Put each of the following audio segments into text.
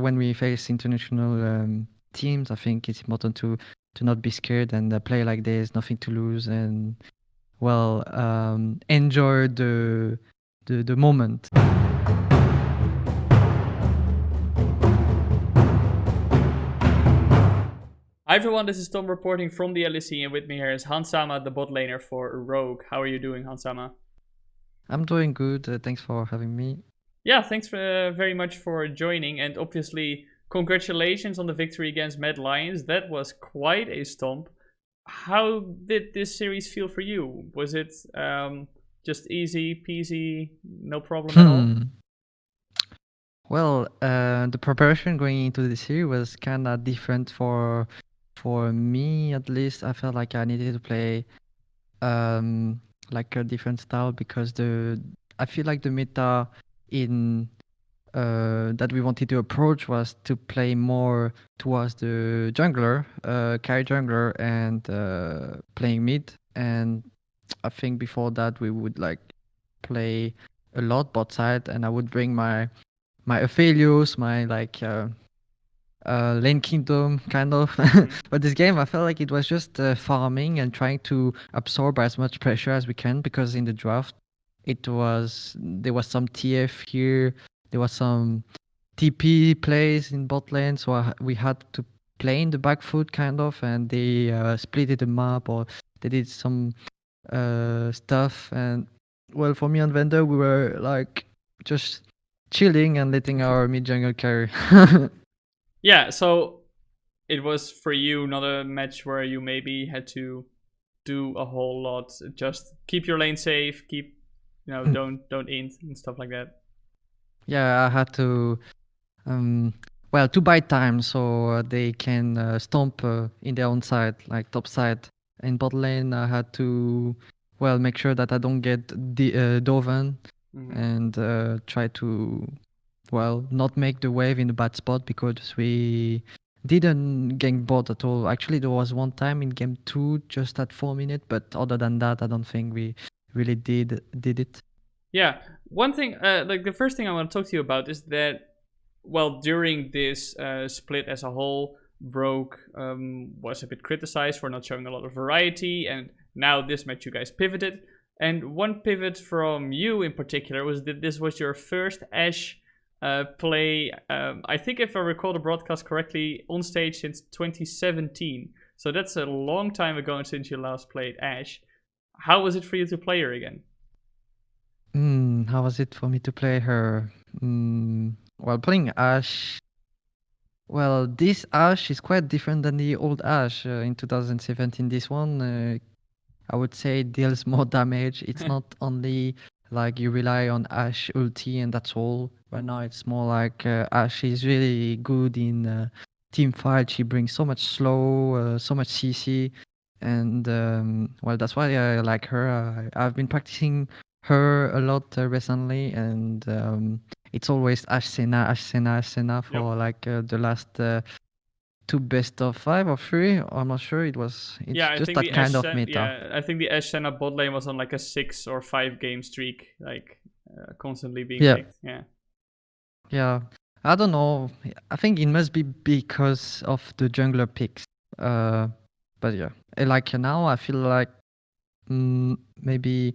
when we face international teams, I think it's important to not be scared and play like there's nothing to lose and enjoy the moment. Hi everyone, this is Tom reporting from the LEC, and with me here is Hansama, the bot laner for Rogue. How are you doing, Hansama? I'm doing good. Thanks for having me. Yeah, thanks very much for joining, and obviously, congratulations on the victory against Mad Lions. That was quite a stomp. How did this series feel for you? Was it just easy peasy, no problem at all? Well, the preparation going into the series was kind of different for me at least. I felt like I needed to play like a different style because I feel like the meta in that we wanted to approach was to play more towards the jungler, carry jungler, and playing mid. And I think before that we would like play a lot bot side, and I would bring my Aphelios, my like Lane Kingdom kind of. But this game, I felt like it was just farming and trying to absorb as much pressure as we can, because in the draft there was some TF here, there was some TP plays in bot lane, so we had to play in the back foot kind of, and they splitted the map, or they did some stuff. And well, for me and Vendor, we were like just chilling and letting our mid jungle carry. Yeah, so it was for you not a match where you maybe had to do a whole lot. Just keep your lane safe, keep don't int and stuff like that. Yeah, I had to to buy time so they can stomp in their own side, like top side. In bot lane, I had to make sure that I don't get Doven and try to not make the wave in the bad spot, because we didn't gank bot at all. Actually, there was one time in game 2 just at 4 minutes, but other than that, I don't think we really did it. Yeah, one thing, like the first thing I want to talk to you about is that, well, during this split as a whole, Broke was a bit criticized for not showing a lot of variety, and now this match you guys pivoted. And one pivot from you in particular was that this was your first Ashe play, I think if I recall the broadcast correctly, on stage since 2017. So that's a long time ago since you last played Ashe. How was it for you to play her again? How was it for me to play her? Well, playing Ashe. Well, this Ashe is quite different than the old Ashe in 2017. This one, I would say, deals more damage. It's not only like you rely on Ashe ulti and that's all. Right now, it's more like Ashe is really good in team fight. She brings so much slow, so much CC, and that's why I like her. I've been practicing her a lot recently, and it's always Ashe Senna, Ashe Senna, Ashe Senna for like the last 2 best of 5 or 3. I'm not sure. It's I just think that the kind of meta. Yeah, I think the Ashe Senna bot lane was on like a 6 or 5 game streak, like constantly being picked. Yeah. I don't know. I think it must be because of the jungler picks. But yeah, like now I feel like maybe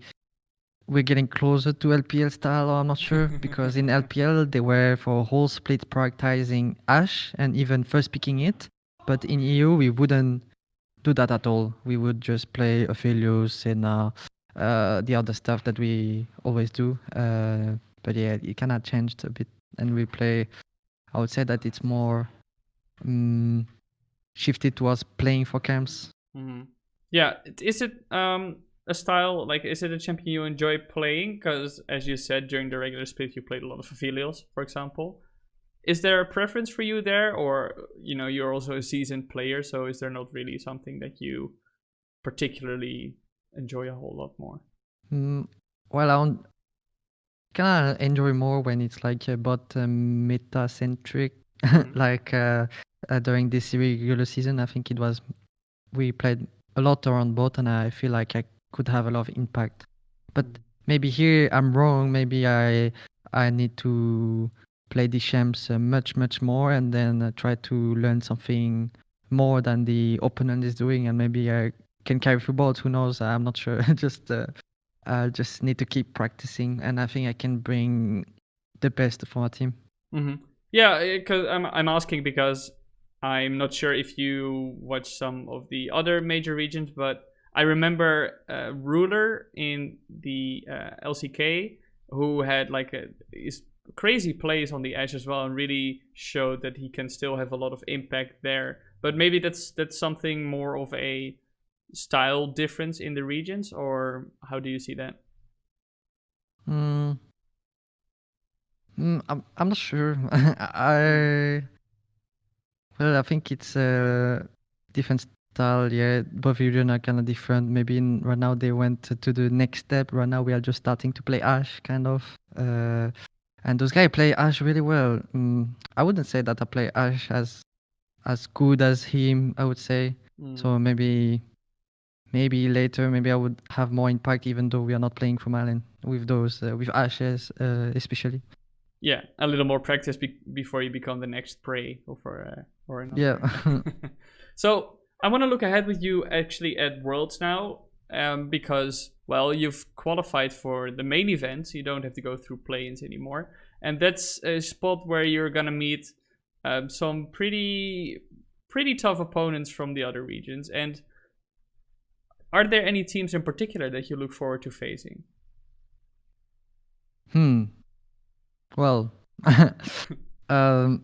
we're getting closer to LPL style, or I'm not sure, because in LPL they were for a whole split prioritizing Ashe and even first picking it, but in EU we wouldn't do that at all. We would just play Aphelios and the other stuff that we always do. But yeah, it kind of changed a bit, and we play. I would say that it's more shifted towards playing for camps. Yeah, is it a style, like, is it a champion you enjoy playing? Because as you said, during the regular split you played a lot of Aphelios, for example. Is there a preference for you there, or you're also a seasoned player, so is there not really something that you particularly enjoy a whole lot more? Well, I kind of enjoy more when it's like bot meta centric, like during this regular season. I think we played a lot around bot, and I feel like I could have a lot of impact. But maybe here I'm wrong. Maybe I need to play the champs much more, and then try to learn something more than the opponent is doing, and maybe I can carry through both. Who knows? I'm not sure. Just need to keep practicing, and I think I can bring the best for our team. Yeah, because I'm asking because I'm not sure if you watch some of the other major regions, but I remember Ruler in the LCK who had like his crazy plays on the Ashe as well, and really showed that he can still have a lot of impact there. But maybe that's something more of a style difference in the regions, or how do you see that? I'm not sure. I Well, I think it's a different style. Yeah, both regions are kind of different. Maybe right now they went to the next step. Right now we are just starting to play Ashe, kind of. And those guys play Ashe really well. I wouldn't say that I play Ashe as good as him. I would say. So maybe later, maybe I would have more impact, even though we are not playing from Allen with those with Ashes especially. Yeah, a little more practice before you become the next prey or Yeah. another. So I want to look ahead with you actually at Worlds now, because well, you've qualified for the main event. You don't have to go through play-ins anymore, and that's a spot where you're gonna meet some pretty tough opponents from the other regions. And are there any teams in particular that you look forward to facing? Well, um,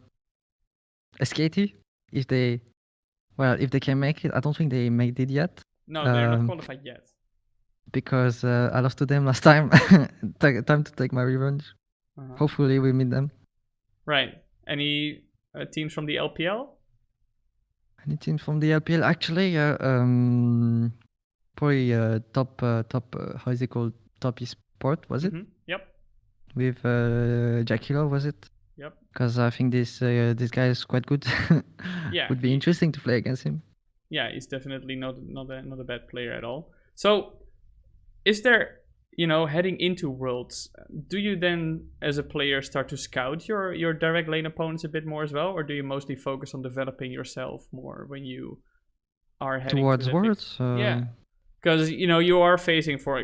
SKT, if they if they can make it. I don't think they made it yet. No, they're not qualified yet. Because I lost to them last time. Time to take my revenge. Hopefully we meet them. Right. Any teams from the LPL? Any teams from the LPL? Actually, probably top how is it called? Top esport, was it? Yep. With Jackilo, was it? Yep. Because I think this guy is quite good. Yeah. Would be interesting to play against him. Yeah, he's definitely not a bad player at all. So, is there, heading into Worlds, do you then, as a player, start to scout your direct lane opponents a bit more as well, or do you mostly focus on developing yourself more when you are heading towards Worlds? Yeah, because you are facing, for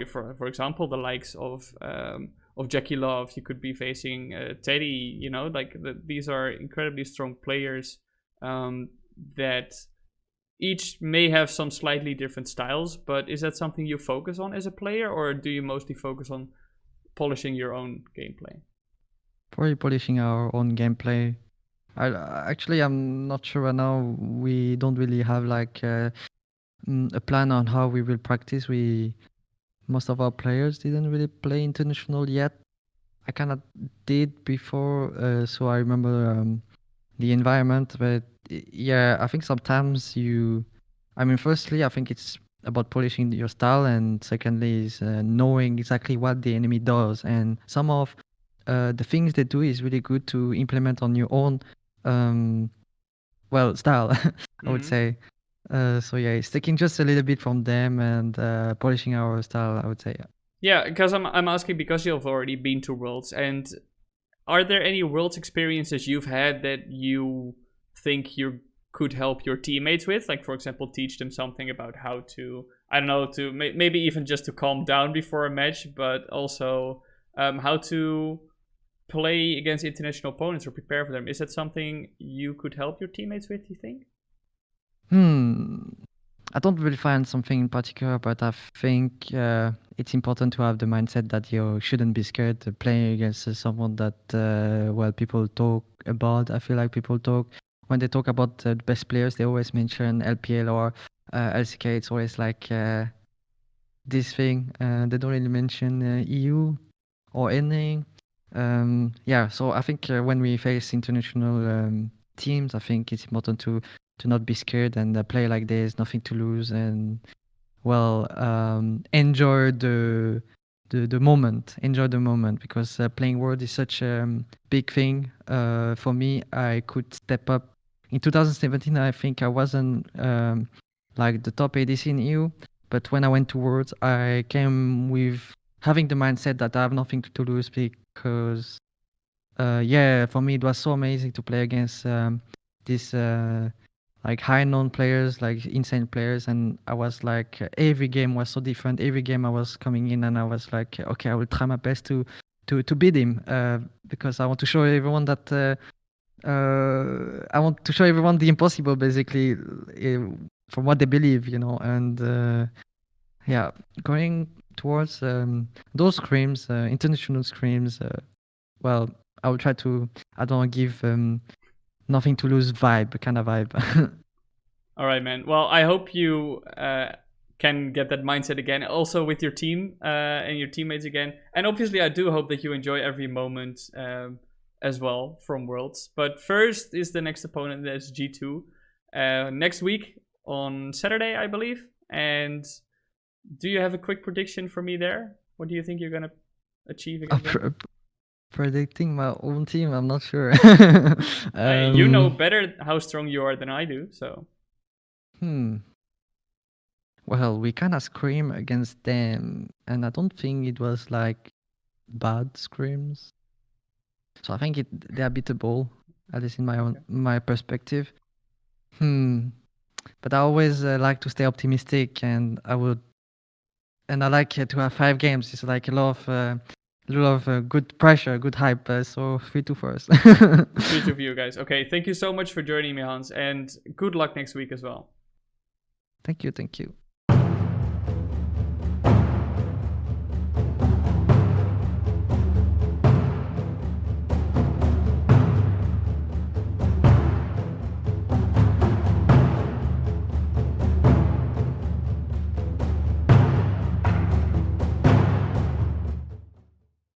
example, the likes of Jackie Love. You could be facing Teddy. These are incredibly strong players that each may have some slightly different styles. But is that something you focus on as a player, or do you mostly focus on polishing your own gameplay? Probably polishing our own gameplay. I'm not sure right now. We don't really have like a plan on how we will practice. Most of our players didn't really play international yet. I kind of did before, so I remember the environment. But yeah, I think sometimes firstly, I think it's about polishing your style, and secondly is knowing exactly what the enemy does. And some of the things they do is really good to implement on your own style. I would say. So yeah, it's taking just a little bit from them and polishing our style, I would say. Yeah, because I'm asking because you've already been to Worlds, and are there any Worlds experiences you've had that you think you could help your teammates with? Like, for example, teach them something about how to, I don't know, to maybe even just to calm down before a match, but also how to play against international opponents or prepare for them. Is that something you could help your teammates with, you think? I don't really find something in particular, but I think it's important to have the mindset that you shouldn't be scared of playing against someone that people talk about. I feel like people talk when they talk about the best players, they always mention LPL or LCK. It's always like this thing. They don't really mention EU or anything. So I think when we face international teams, I think it's important to not be scared and play like there's nothing to lose, and enjoy the moment. Enjoy the moment, because playing World is such a big thing. For me, I could step up. In 2017, I think I wasn't like the top ADC in EU, but when I went to Worlds, I came with having the mindset that I have nothing to lose, because Yeah, for me it was so amazing to play against these like high known players, like insane players, and I was like every game was so different. Every game I was coming in and I was like, okay, I will try my best to beat him because I want to show everyone that I want to show everyone the impossible, basically, from what they believe, and yeah, going towards those screams, international screams. Well, I will try to. I don't give nothing to lose vibe, kind of vibe. All right, man. Well, I hope you can get that mindset again, also with your team and your teammates again. And obviously, I do hope that you enjoy every moment as well from Worlds. But first is the next opponent, that's G2. Next week on Saturday, I believe. And do you have a quick prediction for me there? What do you think you're gonna achieve against them? Predicting my own team, I'm not sure. You know better how strong you are than I do, so. Well, we kind of scream against them, and I don't think it was like bad screams. So I think they are beatable, at least in my perspective. But I always like to stay optimistic, and I like to have 5 games. It's like a lot of good pressure, good hype. So 3-2 for us. 3-2 for you guys. Okay, thank you so much for joining me, Hans, and good luck next week as well. Thank you.